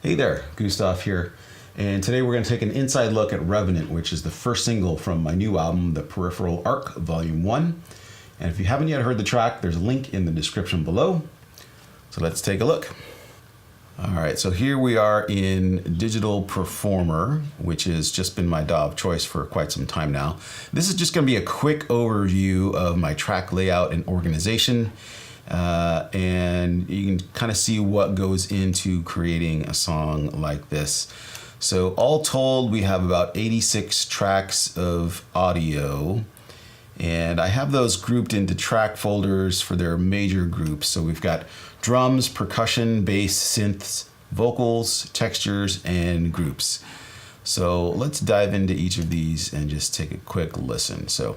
Hey there, Gustav here, and today we're going to take an inside look at Revenant, which is the first single from my new album, The Peripheral Arc, Volume 1. And if you haven't yet heard the track, there's a link in the description below. So let's take a look. Alright, so here we are in Digital Performer, which has just been my DAW of choice for quite some time now. This is just going to be a quick overview of my track layout and organization. And you can kind of see what goes into creating a song like this. So all told, we have about 86 tracks of audio, and I have those grouped into track folders for their major groups. So we've got drums, percussion, bass, synths, vocals, textures, and groups. So let's dive into each of these and just take a quick listen. So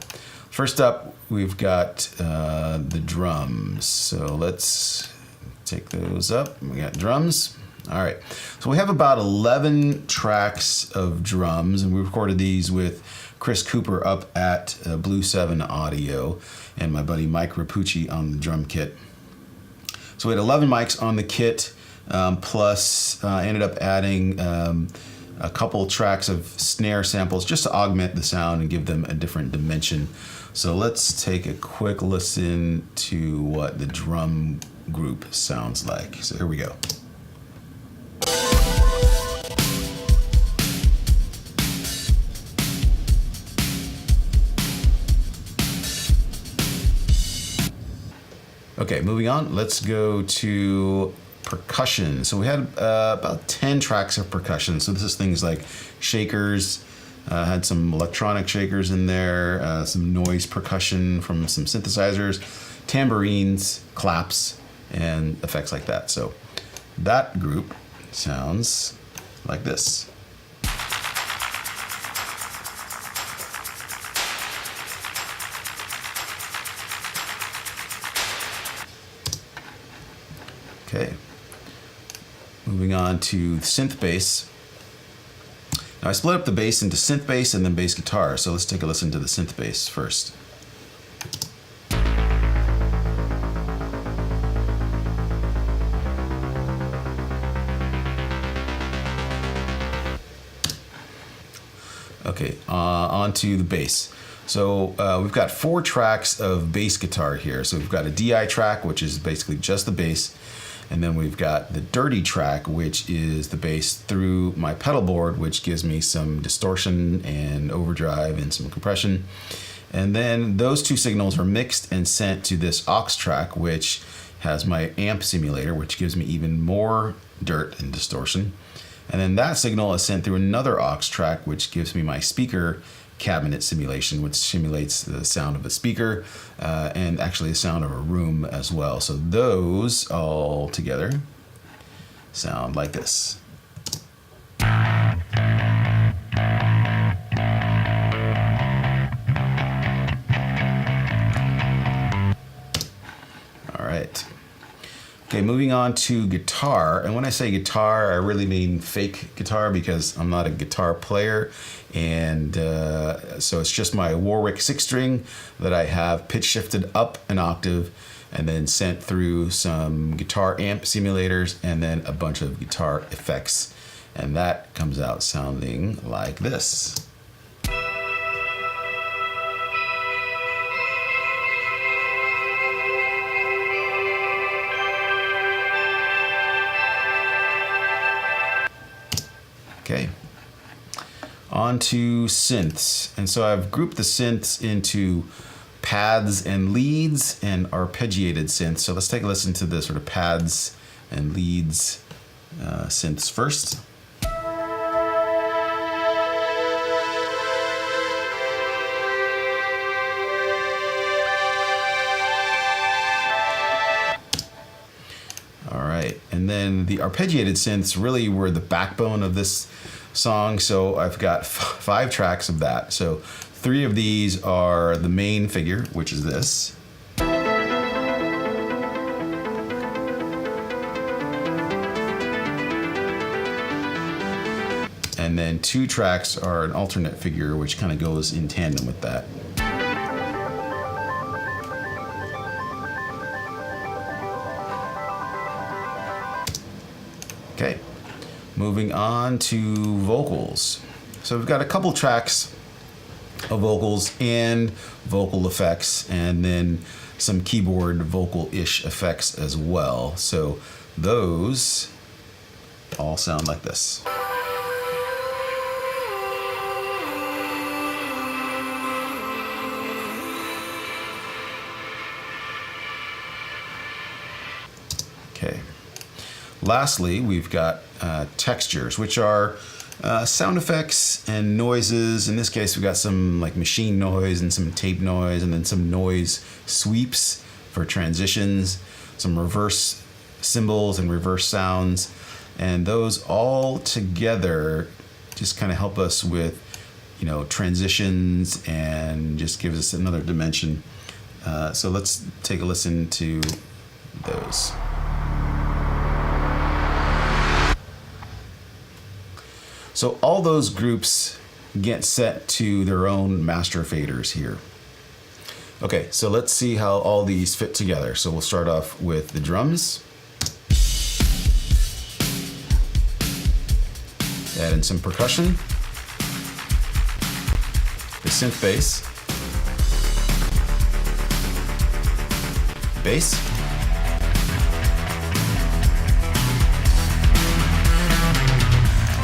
first up, we've got the drums. So let's take those up. We got drums. All right. So we have about 11 tracks of drums, and we recorded these with Chris Cooper up at Blue 7 Audio and my buddy Mike Rapucci on the drum kit. So we had 11 mics on the kit, plus ended up adding a couple tracks of snare samples just to augment the sound and give them a different dimension. So let's take a quick listen to what the drum group sounds like. So here we go. Okay, moving on, let's go to percussion. So we had about 10 tracks of percussion. So this is things like shakers, had some electronic shakers in there, some noise percussion from some synthesizers, tambourines, claps, and effects like that. So that group sounds like this. Okay, moving on to synth bass. Now I split up the bass into synth bass and then bass guitar, so let's take a listen to the synth bass first. Okay, on to the bass. So we've got 4 tracks of bass guitar here. So we've got a DI track, which is basically just the bass. And then we've got the dirty track, which is the bass through my pedal board, which gives me some distortion and overdrive and some compression. And then those 2 signals are mixed and sent to this aux track, which has my amp simulator, which gives me even more dirt and distortion. And then that signal is sent through another aux track, which gives me my speaker cabinet simulation, which simulates the sound of a speaker and actually the sound of a room as well. So those all together sound like this. All right. Okay, moving on to guitar. And when I say guitar, I really mean fake guitar because I'm not a guitar player. And so it's just my Warwick 6-string that I have pitch shifted up an octave and then sent through some guitar amp simulators and then a bunch of guitar effects. And that comes out sounding like this. Okay, on to synths. And so I've grouped the synths into pads and leads and arpeggiated synths. So let's take a listen to the sort of pads and leads synths first. And then the arpeggiated synths really were the backbone of this song. So I've got 5 tracks of that. So 3 of these are the main figure, which is this. And then 2 tracks are an alternate figure, which kind of goes in tandem with that. Okay, Moving on to vocals. So we've got a couple tracks of vocals and vocal effects, and then some keyboard vocal-ish effects as well. So those all sound like this. Okay. Lastly, we've got textures, which are sound effects and noises. In this case, we've got some like machine noise and some tape noise, and then some noise sweeps for transitions, some reverse cymbals and reverse sounds. And those all together just kind of help us with, you know, transitions and just gives us another dimension. So let's take a listen to those. So all those groups get set to their own master faders here. Okay, so let's see how all these fit together. So we'll start off with the drums. Add in some percussion. The synth bass. Bass.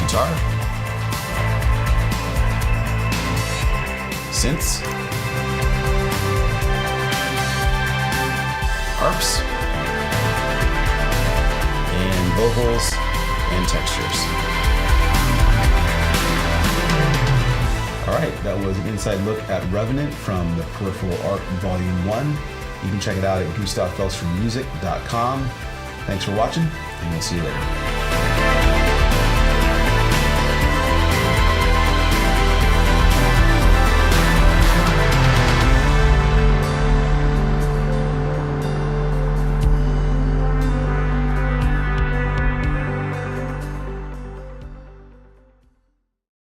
Guitar. Synths, harps, and vocals and textures. All right, that was an inside look at Revenant from the Peripheral Arc Volume 1. You can check it out at GustavFelsfordMusic.com. Thanks for watching, and we'll see you later.